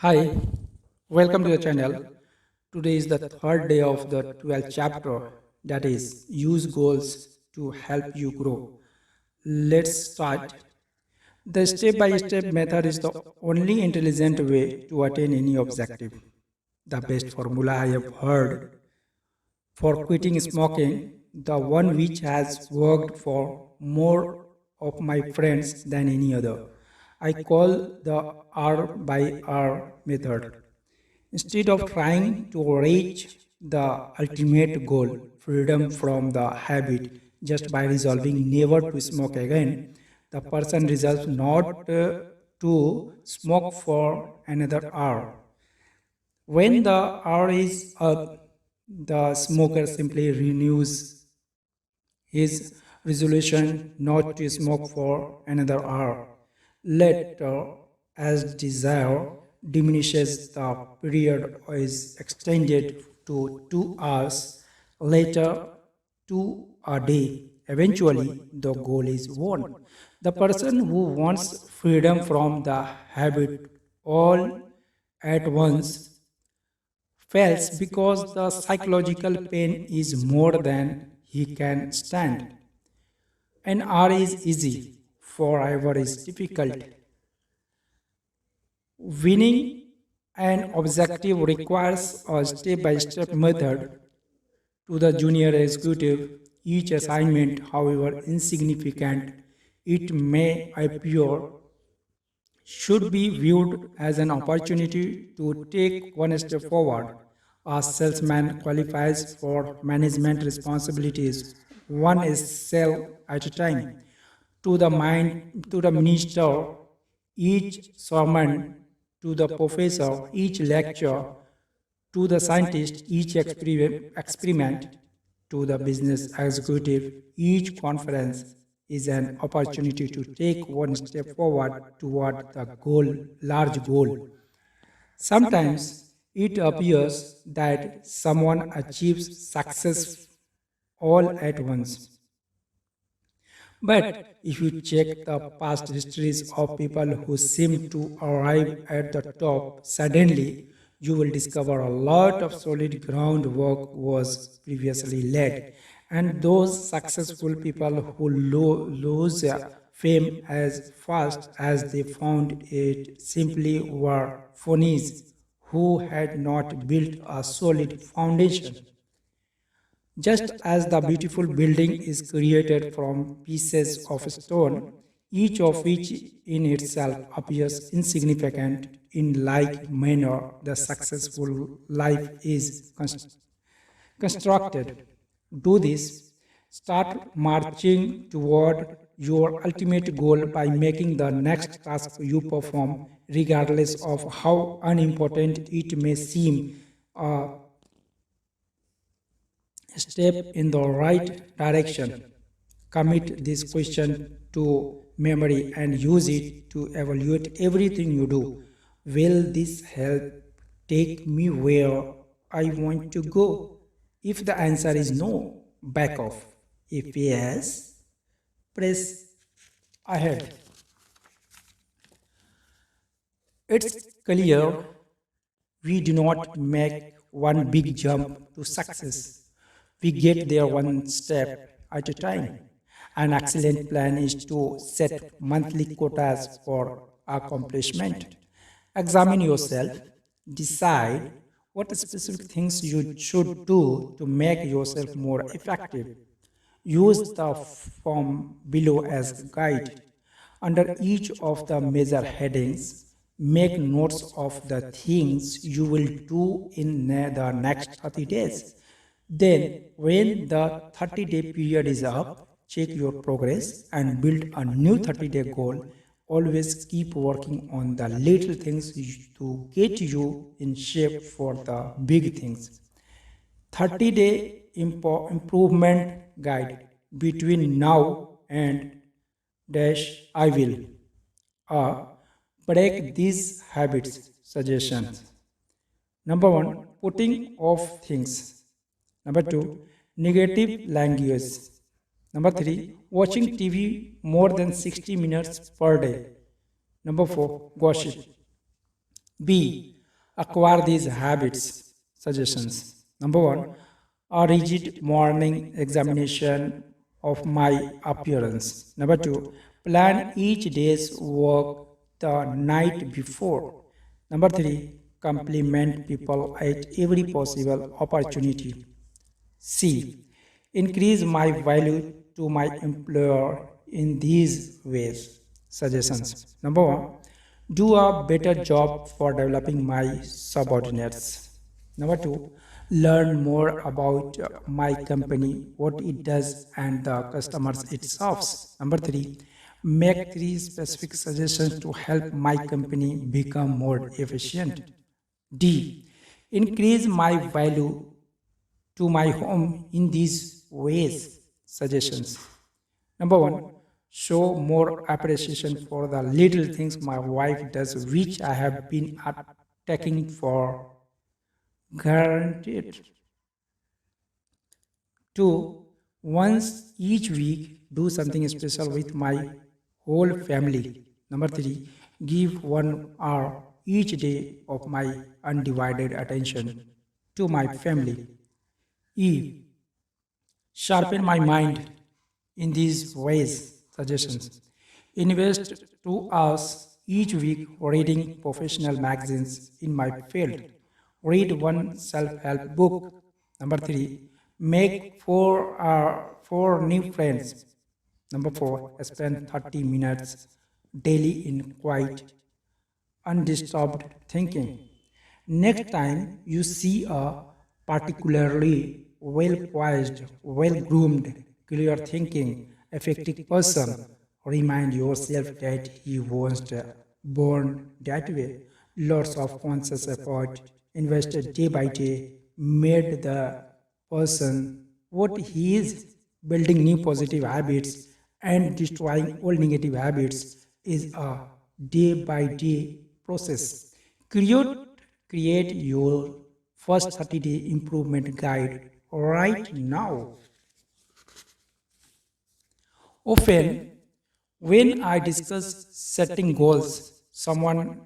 Hi, welcome to the channel. Today is the third day of the 12th chapter, that is, use goals to help you grow. Let's start. The step by step method is the only intelligent way to attain any objective. The best formula I have heard for quitting smoking, the one which has worked for more of my friends than any other. I call the R by R method. Instead of trying to reach the ultimate goal, freedom from the habit, just by resolving never to smoke again, the person resolves not to smoke for another hour. When the hour is up, the smoker simply renews his resolution not to smoke for another hour. Later, as desire diminishes, the period is extended to 2 hours, later to a day. Eventually, the goal is won. The person who wants freedom from the habit all at once fails because the psychological pain is more than he can stand. An R is easy, forever is difficult. Winning an objective requires a step by step method to the junior executive. Each assignment, however insignificant it may appear, should be viewed as an opportunity to take one step forward. A salesman qualifies for management responsibilities, one sale at a time. To the minister, each sermon; to the professor, each lecture; to the scientist, each experiment; to the business executive, each conference is an opportunity to take one step forward toward the large goal. Sometimes it appears that someone achieves success all at once. But if you check the past histories of people who seem to arrive at the top suddenly, you will discover a lot of solid groundwork was previously laid. And those successful people who lose their fame as fast as they found it simply were phonies who had not built a solid foundation. Just as the beautiful building is created from pieces of stone, each of which in itself appears insignificant, in like manner the successful life is constructed. Do this. Start marching toward your ultimate goal by making the next task you perform, regardless of how unimportant it may seem, a step in the right direction. Commit this question to memory and use it to evaluate everything you do. Will this help take me where I want to go? If the answer is no, back off. If yes, press ahead. It's clear we do not make one big jump to success. We get there one step at a time. An excellent plan is to set monthly quotas for accomplishment. Examine yourself, decide what specific things you should do to make yourself more effective. Use the form below as guide. Under each of the major headings, make notes of the things you will do in the next 30 days. Then, when the 30-day period is up, check your progress and build a new 30-day goal. Always keep working on the little things to get you in shape for the big things. 30-day improvement guide. Between now and dash I will break these habits. Suggestions. Number one, putting off things. Number two, negative language. Number three, watching TV more than 60 minutes per day. Number four, gossip. B. acquire these habits. Suggestions. Number one, a rigid morning examination of my appearance. Number two, plan each day's work the night before. Number three, compliment people at every possible opportunity. C. Increase my value to my employer in these ways. Suggestions. Number one, do a better job for developing my subordinates. Number two, learn more about my company, what it does, and the customers it serves. Number three, make three specific suggestions to help my company become more efficient. D. Increase my value to my home in these ways. Suggestions. Number one, show more appreciation for the little things my wife does, which I have been taking for granted. Two, once each week, do something special with my whole family. Number three, give 1 hour each day of my undivided attention to my family. E. Sharpen my mind in these ways. Suggestions. Invest 2 hours each week reading professional magazines in my field. Read one self-help book. Number three, make four new friends. Number four, spend 30 minutes daily in quiet, undisturbed thinking. Next time you see a particularly well poised, well groomed, clear thinking, effective person, remind yourself that he was born that way. Lots of conscious effort invested day by day made the person what he is. Building new positive habits and destroying old negative habits is a day by day process. Create, create your first 30-day improvement guide right now. Often, when I discuss setting goals, someone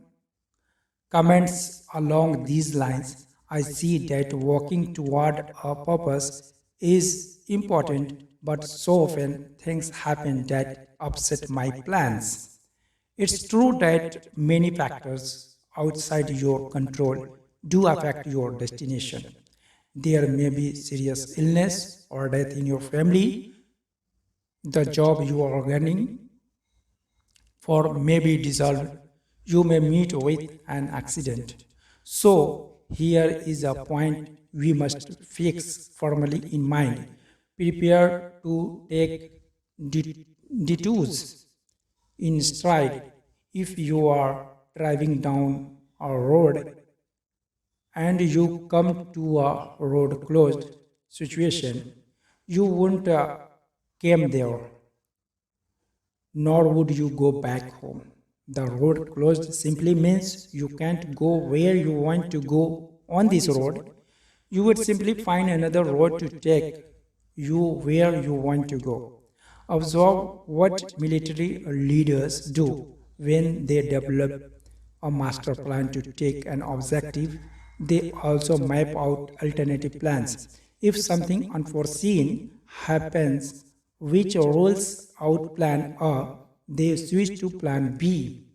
comments along these lines. I see that working toward a purpose is important, but so often things happen that upset my plans. It's true that many factors outside your control do affect your destination. There may be serious illness or death in your family, the job you are running for may be dissolved, you may meet with an accident. So, here is a point we must fix firmly in mind. Prepare to take detours in stride. If you are driving down a road and you come to a road closed situation, you won't came there, nor would you go back home. The road closed simply means you can't go where you want to go on this road. You would simply find another road to take you where you want to go. Observe what military leaders do when they develop a master plan to take an objective. They also map out alternative plans. If something unforeseen happens which rules out plan A, they switch to plan B.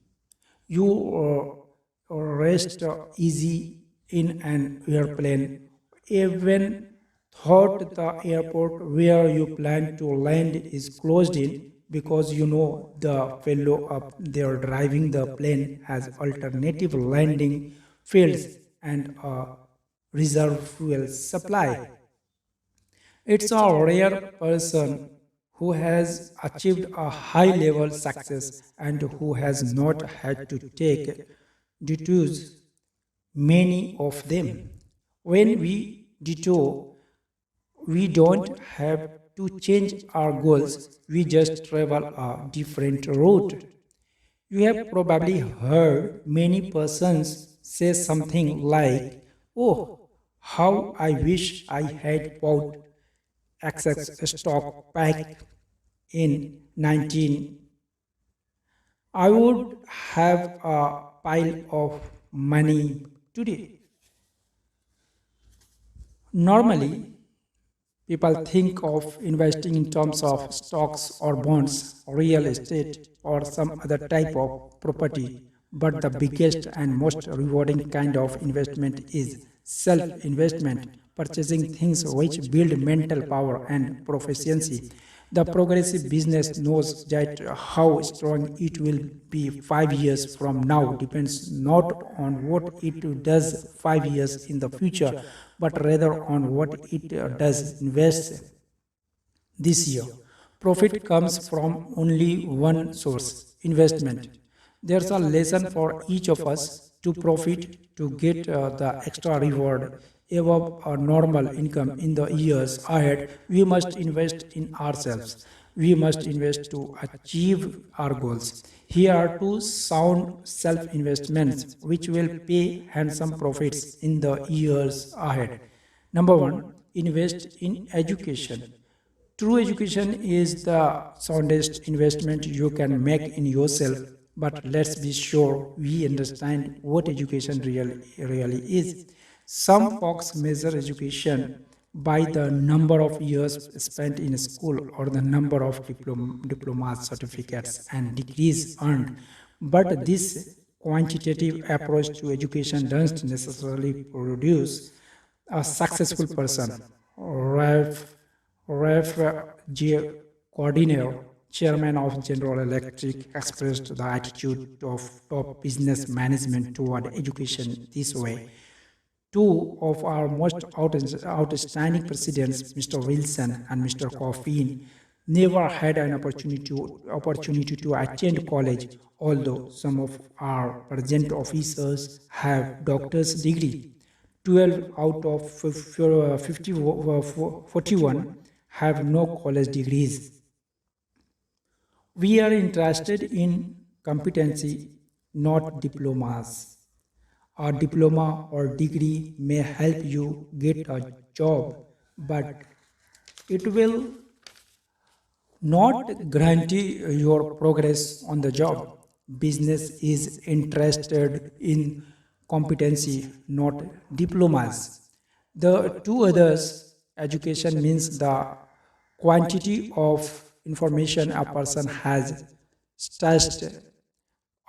You rest easy in an airplane, even thought the airport where you plan to land is closed in, because you know the fellow up there driving the plane has alternative landing fields and a reserve fuel supply. It's a rare person who has achieved a high level success and who has not had to take detours, many of them. When we detour, we don't have to change our goals, we just travel a different route. You have probably heard many persons say something like, "Oh, how I wish I had bought excess stock back in 19. I would have a pile of money today. Normally, people think of investing in terms of stocks or bonds, real estate, or some other type of property. But the biggest and most rewarding kind of investment is self investment, purchasing things which build mental power and proficiency. The progressive business knows that how strong it will be 5 years from now depends not on what it does 5 years in the future, but rather on what it does invest this year. Profit comes from only one source investment. There's a lesson for each of us to profit to get the extra reward above our normal income in the years ahead. We must invest in ourselves. We must invest to achieve our goals. Here are two sound self investments which will pay handsome profits in the years ahead. Number one, invest in education. True education is the soundest investment you can make in yourself. But let's be sure we understand what education really is. Some folks measure education by the number of years spent in school or the number of diplomas, certificates, and degrees earned. But this quantitative approach to education doesn't necessarily produce a successful person. Ralph J. Cordiner, chairman of General Electric, expressed the attitude of top business management toward education this way. Two of our most outstanding presidents, Mr. Wilson and Mr. Coffin, never had an opportunity to attend college, although some of our present officers have doctor's degree. 12 out of 41 have no college degrees. We are interested in competency, not diplomas. A diploma or degree may help you get a job, but it will not guarantee your progress on the job. Business is interested in competency, not diplomas. The two others, education means the quantity of information a person has stashed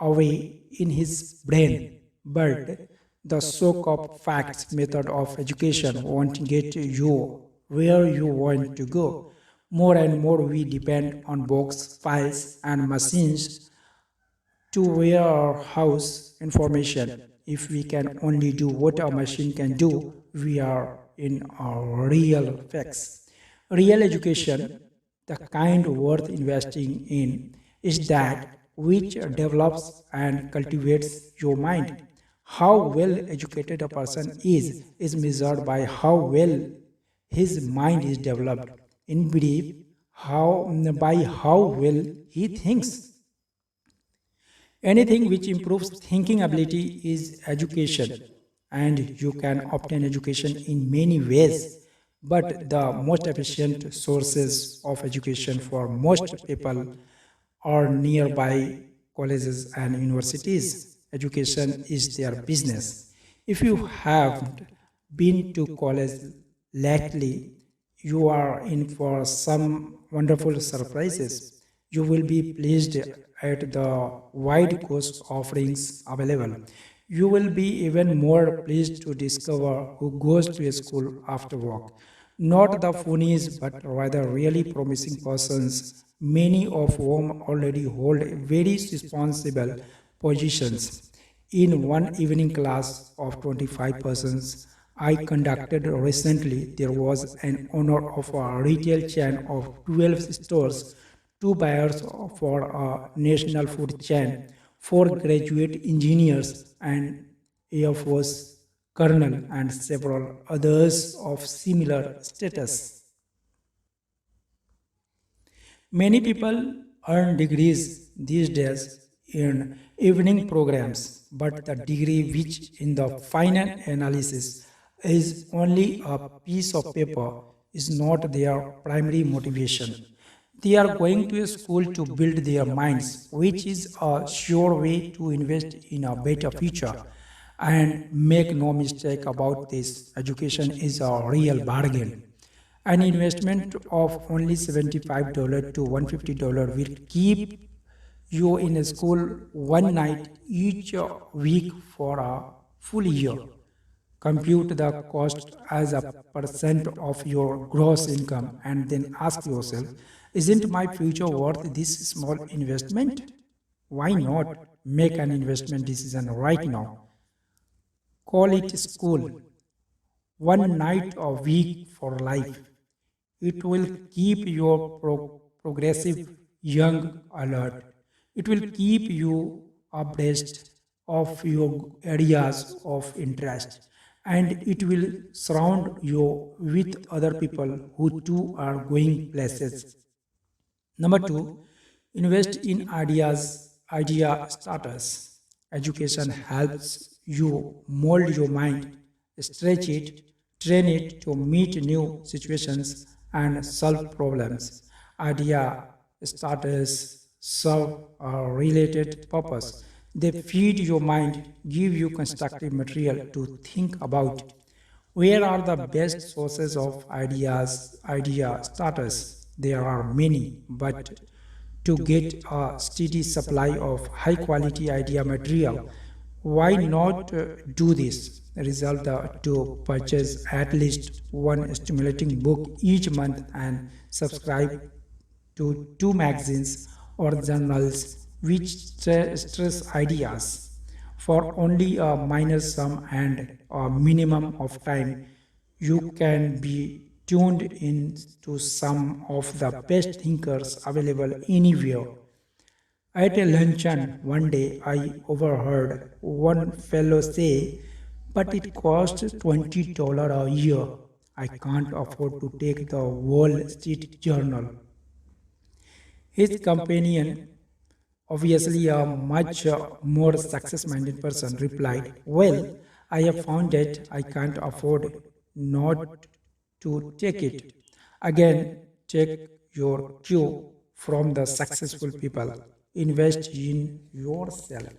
away in his brain, but the soak up facts method of education won't get you where you want to go. More and more we depend on books, files, and machines to warehouse information. If we can only do what a machine can do, we are in our real facts. Real education, the kind worth investing in, is that which develops and cultivates your mind. How well educated a person is measured by how well his mind is developed. In brief, by how well he thinks. Anything which improves thinking ability is education, and you can obtain education in many ways. But the most efficient sources of education for most people are nearby colleges and universities. Education is their business. If you haven't been to college lately, you are in for some wonderful surprises. You will be pleased at the wide course offerings available. You will be even more pleased to discover who goes to a school after work. Not the funnies, but rather really promising persons, many of whom already hold very responsible positions. In one evening class of 25 persons I conducted recently, there was an owner of a retail chain of 12 stores, two buyers for a national food chain, four graduate engineers, and Air Force colonel, and several others of similar status. Many people earn degrees these days in evening programs, but the degree which in the final analysis is only a piece of paper is not their primary motivation. They are going to a school to build their minds, which is a sure way to invest in a better future. And make no mistake about this, education is a real bargain. An investment of only $75 to $150 will keep you in a school one night each week for a full year. Compute the cost as a percent of your gross income and then ask yourself, isn't my future worth this small investment? Why not make an investment decision right now? Call it school, one night a week for life. It will keep your progressive young alert. It will keep you abreast of your areas of interest, and it will surround you with other people who too are going places. Number two, invest in idea starters. Education helps you mold your mind, stretch it, train it to meet new situations and solve problems. Idea starters serve a related purpose. They feed your mind, give you constructive material to think about. Where are the best sources of idea starters? There are many, but to get a steady supply of high quality idea material, why not do this? Result to purchase at least one stimulating book each month and subscribe to two magazines or journals which stress ideas for only a minor sum and a minimum of time. You can be tuned in to some of the best thinkers available anywhere. At a luncheon one day, I overheard one fellow say, but it costs $20 a year. I can't afford to take the Wall Street Journal. His companion, obviously a much more success minded person, replied, well, I have found that I can't afford not to take it. Again, take your cue from the successful people. Invest in yourself.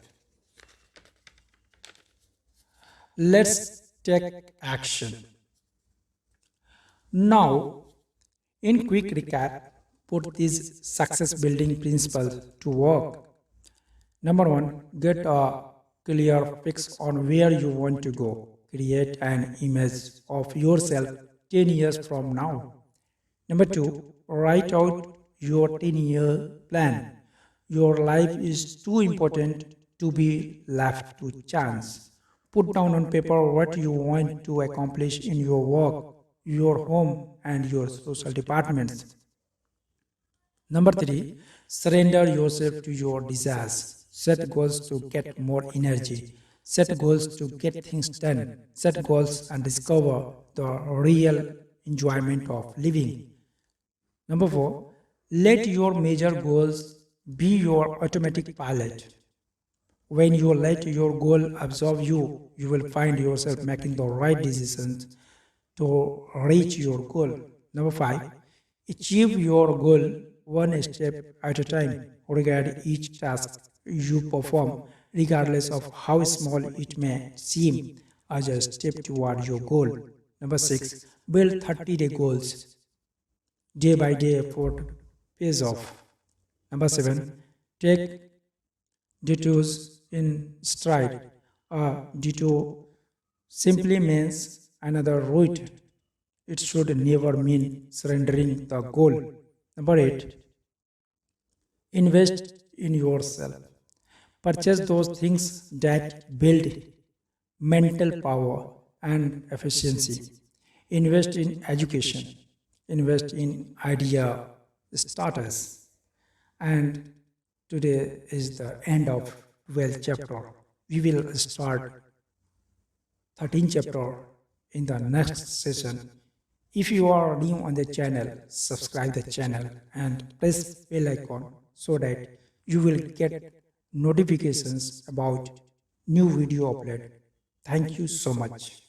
Let's take action. Now, in quick recap, put these success building principles to work. Number one, get a clear fix on where you want to go. Create an image of yourself 10 years from now. Number two, write out your 10-year plan. Your life is too important to be left to chance. Put down on paper what you want to accomplish in your work, your home, and your social departments. Number three, surrender yourself to your desires. Set goals to get more energy. Set goals to get things done. Set goals and discover the real enjoyment of living. Number four, let your major goals be your automatic pilot. When you let your goal absorb you, you will find yourself making the right decisions to reach your goal. Number five, achieve your goal one step at a time. Regard each task you perform, regardless of how small it may seem, as a step toward your goal. Number six, build 30-day goals. Day by day effort pays off. Number seven, take detours in stride. A detour simply means another route. It should never mean surrendering the goal. Number eight, invest in yourself. Purchase those things that build mental power and efficiency. Invest in education. Invest in idea starters. And today is the end of 12th chapter. We will start 13th chapter in the next session. If you are new on the channel, subscribe the channel and press bell icon so that you will get notifications about new video upload. Thank you so much.